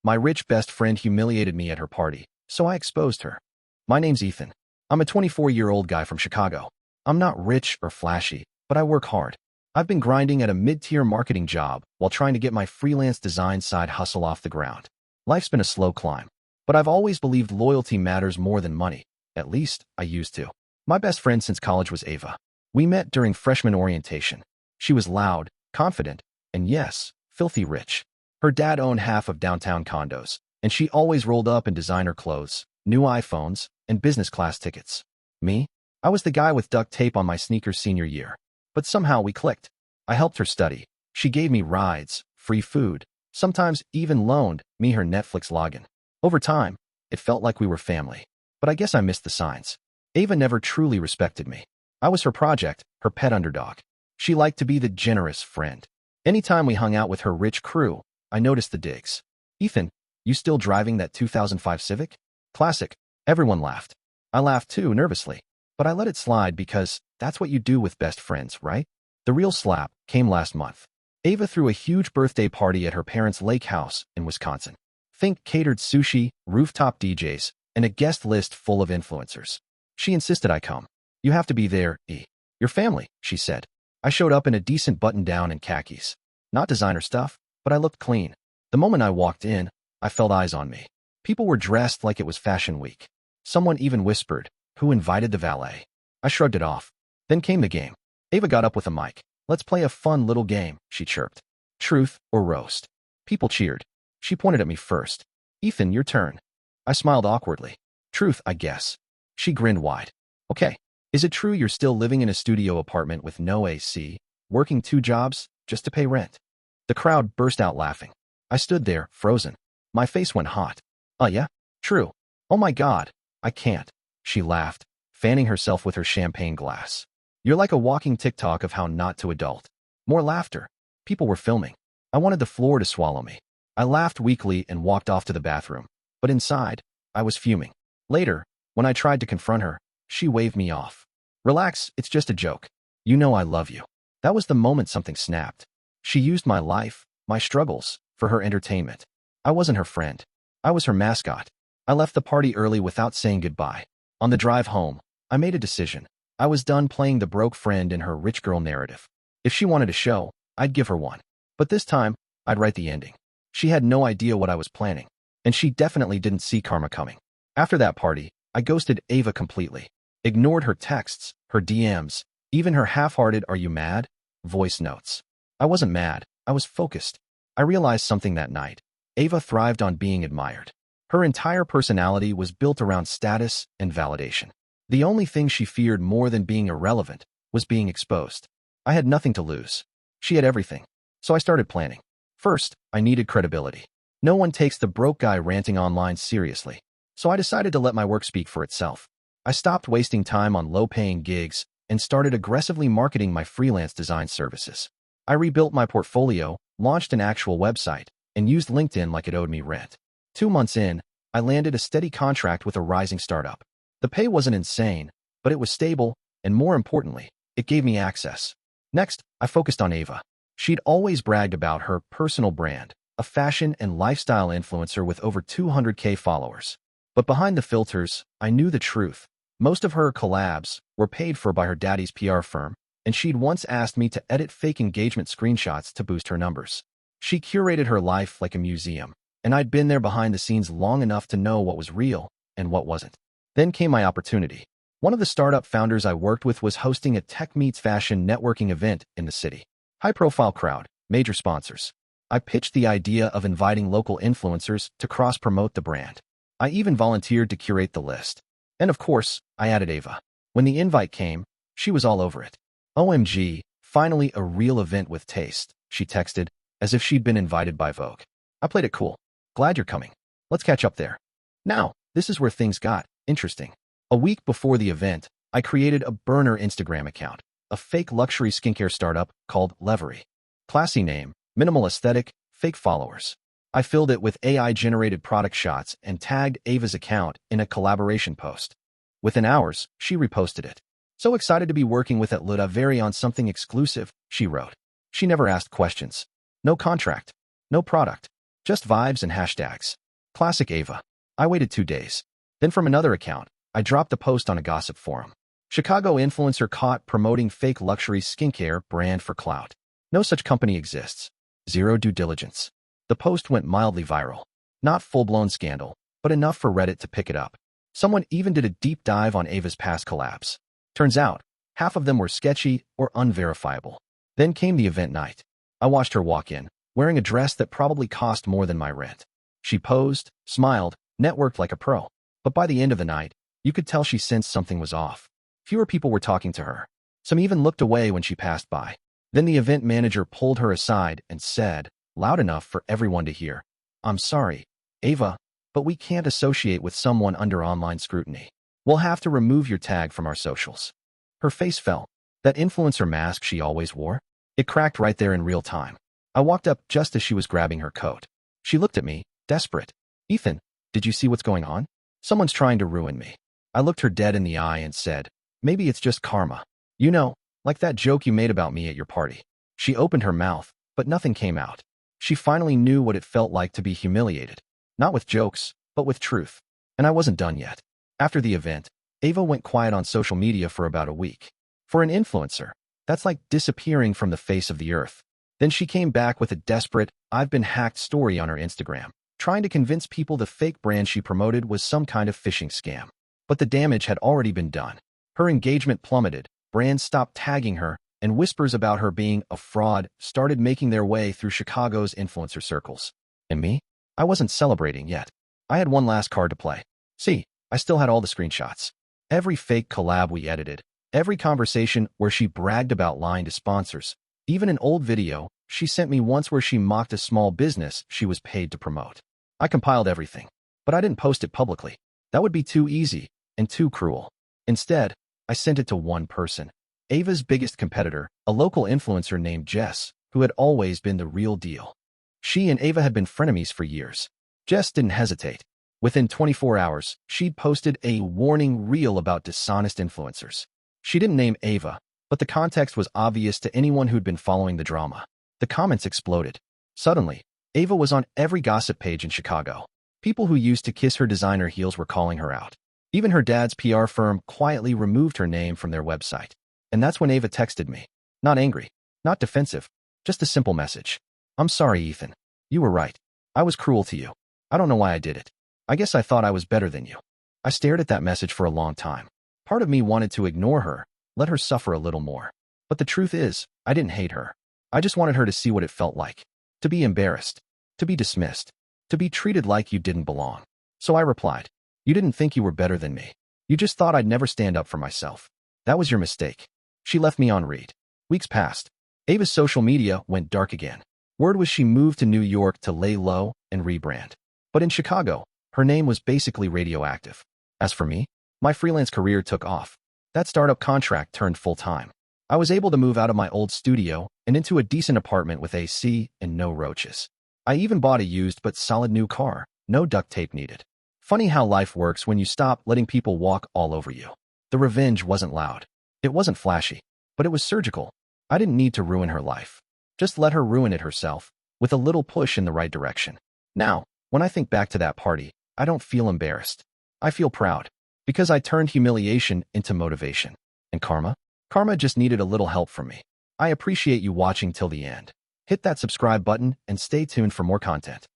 My rich best friend humiliated me at her party, so I exposed her. My name's Ethan. I'm a 24-year-old guy from Chicago. I'm not rich or flashy, but I work hard. I've been grinding at a mid-tier marketing job while trying to get my freelance design side hustle off the ground. Life's been a slow climb, but I've always believed loyalty matters more than money. At least, I used to. My best friend since college was Ava. We met during freshman orientation. She was loud, confident, and yes, filthy rich. Her dad owned half of downtown condos, and she always rolled up in designer clothes, new iPhones, and business class tickets. Me? I was the guy with duct tape on my sneakers senior year. But somehow we clicked. I helped her study. She gave me rides, free food, sometimes even loaned me her Netflix login. Over time, it felt like we were family. But I guess I missed the signs. Ava never truly respected me. I was her project, her pet underdog. She liked to be the generous friend. Anytime we hung out with her rich crew, I noticed the digs. Ethan, you still driving that 2005 Civic? Classic. Everyone laughed. I laughed too, nervously. But I let it slide because that's what you do with best friends, right? The real slap came last month. Ava threw a huge birthday party at her parents' lake house in Wisconsin. Think catered sushi, rooftop DJs, and a guest list full of influencers. She insisted I come. You have to be there, E. Your family, she said. I showed up in a decent button-down and khakis. Not designer stuff, but I looked clean. The moment I walked in, I felt eyes on me. People were dressed like it was fashion week. Someone even whispered, "Who invited the valet?" I shrugged it off. Then came the game. Ava got up with a mic. "Let's play a fun little game," she chirped. Truth or roast. People cheered. She pointed at me first. "Ethan, your turn." I smiled awkwardly. "Truth, I guess." She grinned wide. "Okay. Is it true you're still living in a studio apartment with no AC, working 2 jobs just to pay rent?" The crowd burst out laughing. I stood there, frozen. My face went hot. Yeah? True. Oh my God. I can't." She laughed, fanning herself with her champagne glass. "You're like a walking TikTok of how not to adult." More laughter. People were filming. I wanted the floor to swallow me. I laughed weakly and walked off to the bathroom. But inside, I was fuming. Later, when I tried to confront her, she waved me off. "Relax, it's just a joke. You know I love you." That was the moment something snapped. She used my life, my struggles, for her entertainment. I wasn't her friend. I was her mascot. I left the party early without saying goodbye. On the drive home, I made a decision. I was done playing the broke friend in her rich girl narrative. If she wanted a show, I'd give her one. But this time, I'd write the ending. She had no idea what I was planning, and she definitely didn't see karma coming. After that party, I ghosted Ava completely. Ignored her texts, her DMs, even her half-hearted "Are you mad?" voice notes. I wasn't mad. I was focused. I realized something that night. Ava thrived on being admired. Her entire personality was built around status and validation. The only thing she feared more than being irrelevant was being exposed. I had nothing to lose. She had everything. So I started planning. First, I needed credibility. No one takes the broke guy ranting online seriously. So I decided to let my work speak for itself. I stopped wasting time on low-paying gigs and started aggressively marketing my freelance design services. I rebuilt my portfolio, launched an actual website, and used LinkedIn like it owed me rent. 2 months in, I landed a steady contract with a rising startup. The pay wasn't insane, but it was stable, and more importantly, it gave me access. Next, I focused on Ava. She'd always bragged about her personal brand, a fashion and lifestyle influencer with over 200K followers. But behind the filters, I knew the truth. Most of her collabs were paid for by her daddy's PR firm, and she'd once asked me to edit fake engagement screenshots to boost her numbers. She curated her life like a museum, and I'd been there behind the scenes long enough to know what was real and what wasn't. Then came my opportunity. One of the startup founders I worked with was hosting a tech meets fashion networking event in the city. High-profile crowd, major sponsors. I pitched the idea of inviting local influencers to cross-promote the brand. I even volunteered to curate the list. And of course, I added Ava. When the invite came, she was all over it. "OMG, finally a real event with taste," she texted, as if she'd been invited by Vogue. I played it cool. "Glad you're coming. Let's catch up there." Now, this is where things got interesting. A week before the event, I created a burner Instagram account, a fake luxury skincare startup called Rivalry. Classy name, minimal aesthetic, fake followers. I filled it with AI-generated product shots and tagged Ava's account in a collaboration post. Within hours, she reposted it. "So excited to be working with at Rivalry on something exclusive," she wrote. She never asked questions. No contract. No product. Just vibes and hashtags. Classic Ava. I waited 2 days. Then from another account, I dropped a post on a gossip forum. Chicago influencer caught promoting fake luxury skincare brand for clout. No such company exists. Zero due diligence. The post went mildly viral. Not full-blown scandal, but enough for Reddit to pick it up. Someone even did a deep dive on Ava's past collabs. Turns out, half of them were sketchy or unverifiable. Then came the event night. I watched her walk in, wearing a dress that probably cost more than my rent. She posed, smiled, networked like a pro. But by the end of the night, you could tell she sensed something was off. Fewer people were talking to her. Some even looked away when she passed by. Then the event manager pulled her aside and said, loud enough for everyone to hear, "I'm sorry, Ava, but we can't associate with someone under online scrutiny. We'll have to remove your tag from our socials." Her face fell. That influencer mask she always wore? It cracked right there in real time. I walked up just as she was grabbing her coat. She looked at me, desperate. "Ethan, did you see what's going on? Someone's trying to ruin me." I looked her dead in the eye and said, "Maybe it's just karma. You know, like that joke you made about me at your party." She opened her mouth, but nothing came out. She finally knew what it felt like to be humiliated. Not with jokes, but with truth. And I wasn't done yet. After the event, Ava went quiet on social media for about a week. For an influencer, that's like disappearing from the face of the earth. Then she came back with a desperate, "I've been hacked" story on her Instagram, trying to convince people the fake brand she promoted was some kind of phishing scam. But the damage had already been done. Her engagement plummeted, brands stopped tagging her, and whispers about her being a fraud started making their way through Chicago's influencer circles. And me? I wasn't celebrating yet. I had one last card to play. See, I still had all the screenshots. Every fake collab we edited, every conversation where she bragged about lying to sponsors, even an old video she sent me once where she mocked a small business she was paid to promote. I compiled everything, but I didn't post it publicly. That would be too easy and too cruel. Instead, I sent it to one person, Ava's biggest competitor, a local influencer named Jess, who had always been the real deal. She and Ava had been frenemies for years. Jess didn't hesitate. Within 24 hours, she'd posted a warning reel about dishonest influencers. She didn't name Ava, but the context was obvious to anyone who'd been following the drama. The comments exploded. Suddenly, Ava was on every gossip page in Chicago. People who used to kiss her designer heels were calling her out. Even her dad's PR firm quietly removed her name from their website. And that's when Ava texted me. Not angry, not defensive, just a simple message. "I'm sorry, Ethan. You were right. I was cruel to you. I don't know why I did it. I guess I thought I was better than you." I stared at that message for a long time. Part of me wanted to ignore her, let her suffer a little more. But the truth is, I didn't hate her. I just wanted her to see what it felt like. To be embarrassed. To be dismissed. To be treated like you didn't belong. So I replied, "You didn't think you were better than me. You just thought I'd never stand up for myself. That was your mistake." She left me on read. Weeks passed. Ava's social media went dark again. Word was she moved to New York to lay low and rebrand. But in Chicago, her name was basically radioactive. As for me, my freelance career took off. That startup contract turned full-time. I was able to move out of my old studio and into a decent apartment with AC and no roaches. I even bought a used but solid new car, no duct tape needed. Funny how life works when you stop letting people walk all over you. The revenge wasn't loud. It wasn't flashy, but it was surgical. I didn't need to ruin her life. Just let her ruin it herself, with a little push in the right direction. Now, when I think back to that party, I don't feel embarrassed. I feel proud, because I turned humiliation into motivation. And karma? Karma just needed a little help from me. I appreciate you watching till the end. Hit that subscribe button and stay tuned for more content.